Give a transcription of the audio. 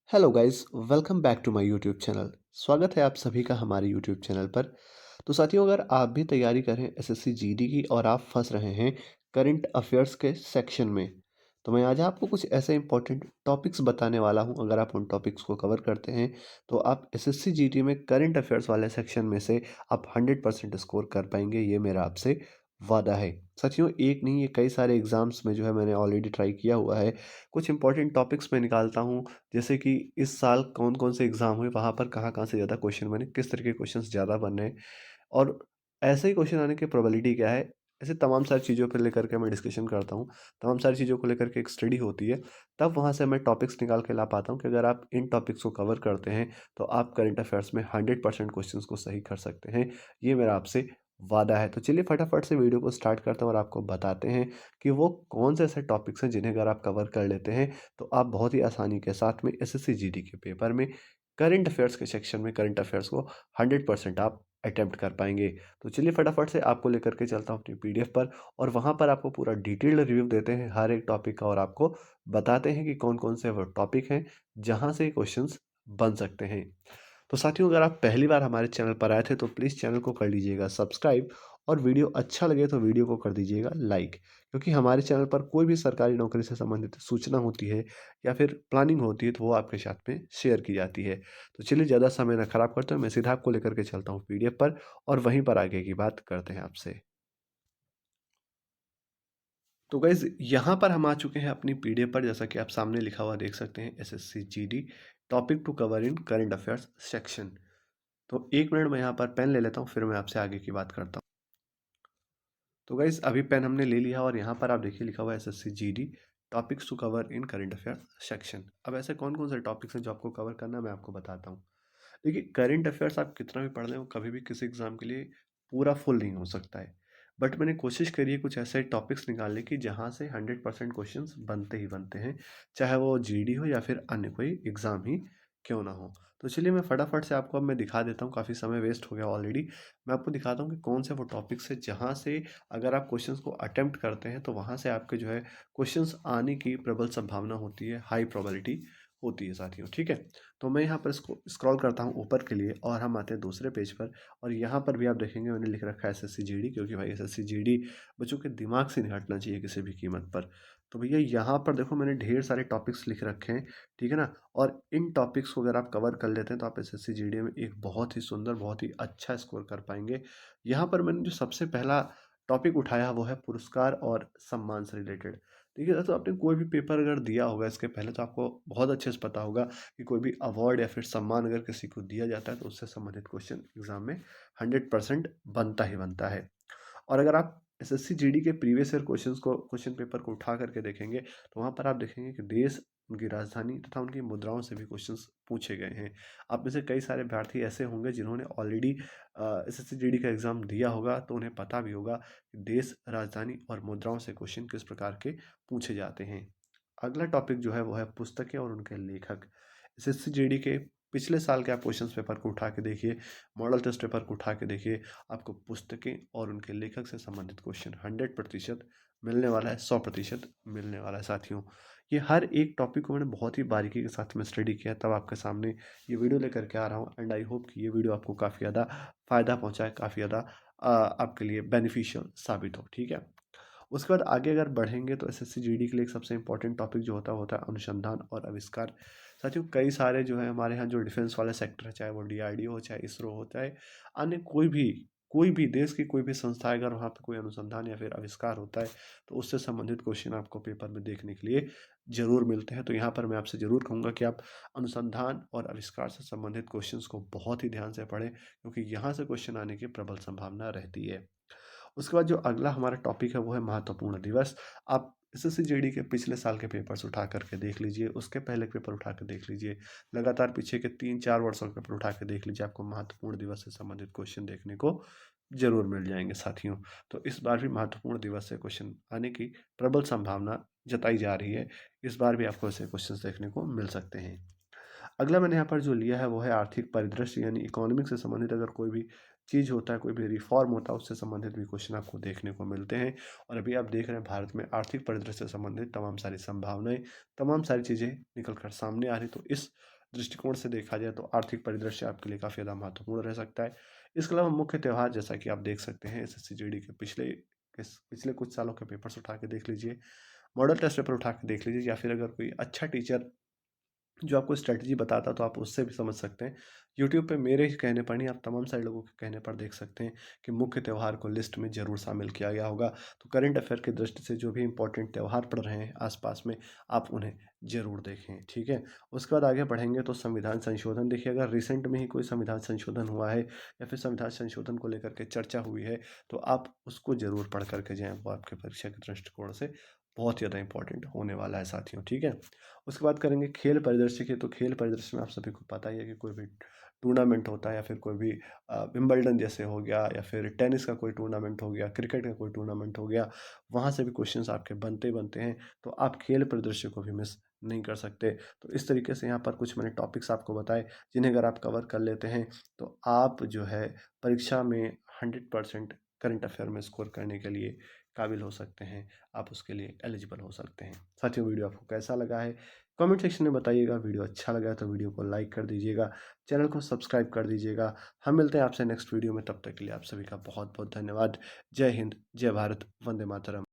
Hello guys, welcome back to my YouTube channel. स्वागत है आप सभी का हमारे यूट्यूब चैनल पर। तो साथियों, अगर आप भी तैयारी कर रहे हैं एसएससी जीडी की और आप फंस रहे हैं करंट अफेयर्स के सेक्शन में, तो मैं आज आपको कुछ ऐसे इंपॉर्टेंट टॉपिक्स बताने वाला हूं। अगर आप उन टॉपिक्स को कवर करते हैं तो आप एसएससी जीडी में करंट अफेयर्स वाले सेक्शन में से आप 100% स्कोर कर पाएंगे। ये मेरा आपसे वादा है। साथियों, एक नहीं, ये कई सारे एग्जाम्स में जो है मैंने ऑलरेडी ट्राई किया हुआ है। कुछ इंपॉर्टेंट टॉपिक्स मैं निकालता हूँ, जैसे कि इस साल कौन-कौन से एग्ज़ाम हुए, वहाँ पर कहाँ-कहाँ से ज़्यादा क्वेश्चन बने, किस तरह के क्वेश्चंस ज़्यादा बन रहे हैं और ऐसे ही क्वेश्चन आने की प्रोबेबिलिटी क्या है। ऐसे तमाम सारी चीज़ों को लेकर के मैं डिस्कशन करता हूँ, तमाम सारी चीज़ों को लेकर के एक स्टडी होती है, तब वहाँ से मैं टॉपिक्स निकाल के ला पाता हूँ कि अगर आप इन टॉपिक्स को कवर करते हैं, तो आप करंट अफेयर्स में 100% क्वेश्चंस को सही कर सकते हैं। ये मेरा आपसे वादा है। तो चलिए फटाफट से वीडियो को स्टार्ट करते हैं और आपको बताते हैं कि वो कौन से ऐसे टॉपिक्स हैं जिन्हें अगर आप कवर कर लेते हैं तो आप बहुत ही आसानी के साथ में एसएससी जीडी के पेपर में करंट अफेयर्स के सेक्शन में करंट अफेयर्स को 100% आप अटेम्प्ट कर पाएंगे। तो चलिए फटाफट से आपको लेकर के चलता हूँ अपनी पीडीएफ पर और वहाँ पर आपको पूरा डिटेल्ड रिव्यू देते हैं हर एक टॉपिक का और आपको बताते हैं कि कौन कौन से वो टॉपिक हैं जहाँ से क्वेश्चंस बन सकते हैं। तो साथियों, अगर आप पहली बार हमारे चैनल पर आए थे तो प्लीज़ चैनल को कर लीजिएगा सब्सक्राइब और वीडियो अच्छा लगे तो वीडियो को कर दीजिएगा लाइक, क्योंकि हमारे चैनल पर कोई भी सरकारी नौकरी से संबंधित सूचना होती है या फिर प्लानिंग होती है तो वो आपके साथ में शेयर की जाती है। तो चलिए ज़्यादा समय ना खराब करते हैं, मैं सीधा आपको लेकर के चलता हूँ पीडीएफ पर और वहीं पर आगे की बात करते हैं आपसे। तो गाइज़, यहाँ पर हम आ चुके हैं अपनी पीडीएफ पर, जैसा कि आप सामने लिखा हुआ देख सकते हैं, SSC GD topic to cover in current affairs section. तो 1 मिनट मैं यहाँ पर पेन ले लेता हूँ, फिर मैं आपसे आगे की बात करता हूँ। तो गाइज़, अभी पेन हमने ले लिया और यहाँ पर आप देखिए लिखा हुआ है SSC GD topics to cover in current affairs section. अब ऐसे कौन-कौन से टॉपिक्स हैं जो आपको कवर करना है, मैं आपको बताता हूँ। देखिए, करंट अफेयर्स आप कितना भी पढ़ लें, वो कभी भी किसी एग्ज़ाम के लिए पूरा फुल नहीं हो सकता है। बट मैंने कोशिश करी है कुछ ऐसे टॉपिक्स निकालने की जहाँ से 100% क्वेश्चंस बनते ही बनते हैं, चाहे वो जीडी हो या फिर अन्य कोई एग्ज़ाम ही क्यों ना हो। तो चलिए मैं फटाफट से आपको अब मैं दिखा देता हूँ, काफ़ी समय वेस्ट हो गया ऑलरेडी। मैं आपको दिखाता हूँ कि कौन से वो टॉपिक्स हैं जहाँ से अगर आप क्वेश्चंस को अटेम्प्ट करते हैं तो वहाँ से आपके जो है क्वेश्चंस आने की प्रबल संभावना होती है, हाई प्रोबेबिलिटी होती है साथियों, ठीक है। तो मैं यहाँ पर इसको स्क्रॉल करता हूँ ऊपर के लिए और हम आते हैं दूसरे पेज पर और यहाँ पर भी आप देखेंगे मैंने लिख रखा है एसएससी जीडी, क्योंकि भाई एसएससी जीडी बच्चों के दिमाग से नहीं हटना चाहिए किसी भी कीमत पर। तो भैया यहाँ पर देखो मैंने ढेर सारे टॉपिक्स लिख रखे हैं, ठीक है ना। और इन टॉपिक्स को अगर आप कवर कर लेते हैं तो आप एसएससी जीडी में एक बहुत ही सुंदर, बहुत ही अच्छा स्कोर कर पाएंगे। यहाँ पर मैंने जो सबसे पहला टॉपिक उठाया वो है पुरस्कार और सम्मान से रिलेटेड। देखिए दोस्तों, आपने कोई भी पेपर अगर दिया होगा इसके पहले तो आपको बहुत अच्छे से पता होगा कि कोई भी अवार्ड या फिर सम्मान अगर किसी को दिया जाता है तो उससे संबंधित क्वेश्चन एग्जाम में 100% बनता ही बनता है। और अगर आप एसएससी जीडी के प्रीवियस ईयर क्वेश्चन पेपर को उठा करके देखेंगे तो वहाँ पर आप देखेंगे कि देश, उनकी राजधानी तथा उनकी मुद्राओं से भी क्वेश्चंस पूछे गए हैं। आप में से कई सारे अभ्यर्थी ऐसे होंगे जिन्होंने ऑलरेडी एसएससी जीडी का एग्ज़ाम दिया होगा, तो उन्हें पता भी होगा कि देश, राजधानी और मुद्राओं से क्वेश्चन किस प्रकार के पूछे जाते हैं। अगला टॉपिक जो है वो है पुस्तकें और उनके लेखक। एसएससी जीडी के पिछले साल के आप क्वेश्चन पेपर को उठा के देखिए, मॉडल टेस्ट पेपर को उठा के देखिए, आपको पुस्तकें और उनके लेखक से संबंधित क्वेश्चन 100% मिलने वाला है, 100% मिलने वाला है साथियों। ये हर एक टॉपिक को मैंने बहुत ही बारीकी के साथ में स्टडी किया, तब आपके सामने ये वीडियो लेकर के आ रहा हूँ एंड आई होप कि ये वीडियो आपको काफ़ी ज़्यादा फ़ायदा पहुँचाए, काफ़ी ज़्यादा आपके लिए बेनिफिशियल साबित हो, ठीक है। उसके बाद आगे अगर बढ़ेंगे तो एसएससी जीडी के लिए एक सबसे इम्पोर्टेंट टॉपिक जो होता है अनुसंधान और आविष्कार। साथियों, कई सारे जो है हमारे यहाँ जो डिफेंस वाले सेक्टर है, चाहे वो डीआरडीओ हो, चाहे इसरो हो, चाहे अन्य कोई भी देश की कोई भी संस्था है, अगर वहाँ पे कोई अनुसंधान या फिर आविष्कार होता है तो उससे संबंधित क्वेश्चन आपको पेपर में देखने के लिए ज़रूर मिलते हैं। तो यहाँ पर मैं आपसे ज़रूर कहूँगा कि आप अनुसंधान और आविष्कार से संबंधित क्वेश्चंस को बहुत ही ध्यान से पढ़ें, क्योंकि यहाँ से क्वेश्चन आने की प्रबल संभावना रहती है। उसके बाद जो अगला हमारा टॉपिक है वो है महत्वपूर्ण दिवस। आप एसएससी जीडी के पिछले साल के पेपर्स उठा करके देख लीजिए, उसके पहले के पेपर उठा के देख लीजिए, लगातार पीछे के 3-4 वर्षों के पेपर उठा के देख लीजिए, आपको महत्वपूर्ण दिवस से संबंधित क्वेश्चन देखने को ज़रूर मिल जाएँगे साथियों। तो इस बार भी महत्वपूर्ण दिवस से क्वेश्चन आने की प्रबल संभावना जताई जा रही है। इस बार भी आपको ऐसे क्वेश्चंस देखने को मिल सकते हैं। अगला मैंने यहाँ पर जो लिया है वो है आर्थिक परिदृश्य, यानी इकोनॉमिक से संबंधित अगर कोई भी चीज़ होता है, कोई भी रिफॉर्म होता है, उससे संबंधित भी क्वेश्चन आपको देखने को मिलते हैं। और अभी आप देख रहे हैं भारत में आर्थिक परिदृश्य से संबंधित तमाम सारी संभावनाएं, तमाम सारी चीज़ें निकल कर सामने आ रही। तो इस दृष्टिकोण से देखा जाए तो आर्थिक परिदृश्य आपके लिए काफ़ी ज़्यादा महत्वपूर्ण रह सकता है। इसके अलावा मुख्य त्योहार जैसा कि आप देख सकते हैं एसएससी जीडी के पिछले कुछ सालों के पेपर्स उठा के देख लीजिए, मॉडल टेस्ट पेपर उठा के देख लीजिए, या फिर अगर कोई अच्छा टीचर जो आपको स्ट्रैटेजी बताता तो आप उससे भी समझ सकते हैं। यूट्यूब पे मेरे ही कहने पर नहीं, आप तमाम सारे लोगों के कहने पर देख सकते हैं कि मुख्य त्योहार को लिस्ट में ज़रूर शामिल किया गया होगा। तो करंट अफेयर की दृष्टि से जो भी इंपॉर्टेंट त्योहार पड़ रहे हैं आसपास में, आप उन्हें ज़रूर देखें, ठीक है। उसके बाद आगे बढ़ेंगे तो संविधान संशोधन देखिए, अगर रिसेंट में ही कोई संविधान संशोधन हुआ है या फिर संविधान संशोधन को लेकर के चर्चा हुई है, तो आप उसको ज़रूर पढ़ करके जाएँ, वो आपके परीक्षा के दृष्टिकोण से बहुत ज़्यादा इंपॉर्टेंट होने वाला है साथियों, ठीक है। उसके बाद करेंगे खेल परिदृश्य की, तो खेल परिदृश्य में आप सभी को पता ही है कि कोई भी टूर्नामेंट होता है या फिर कोई भी विंबलडन जैसे हो गया, या फिर टेनिस का कोई टूर्नामेंट हो गया, क्रिकेट का कोई टूर्नामेंट हो गया, वहाँ से भी क्वेश्चंस आपके बनते ही बनते हैं। तो आप खेल परिदृश्य को भी मिस नहीं कर सकते। तो इस तरीके से यहाँ पर कुछ मैंने टॉपिक्स आपको बताए, जिन्हें अगर आप कवर कर लेते हैं तो आप जो है परीक्षा में 100% करंट अफेयर में स्कोर करने के लिए काबिल हो सकते हैं, आप उसके लिए एलिजिबल हो सकते हैं। साथियों, वीडियो आपको कैसा लगा है कमेंट सेक्शन में बताइएगा। वीडियो अच्छा लगा तो वीडियो को लाइक कर दीजिएगा, चैनल को सब्सक्राइब कर दीजिएगा। हम मिलते हैं आपसे नेक्स्ट वीडियो में, तब तक के लिए आप सभी का बहुत बहुत धन्यवाद। जय हिंद, जय भारत, वंदे मातरम।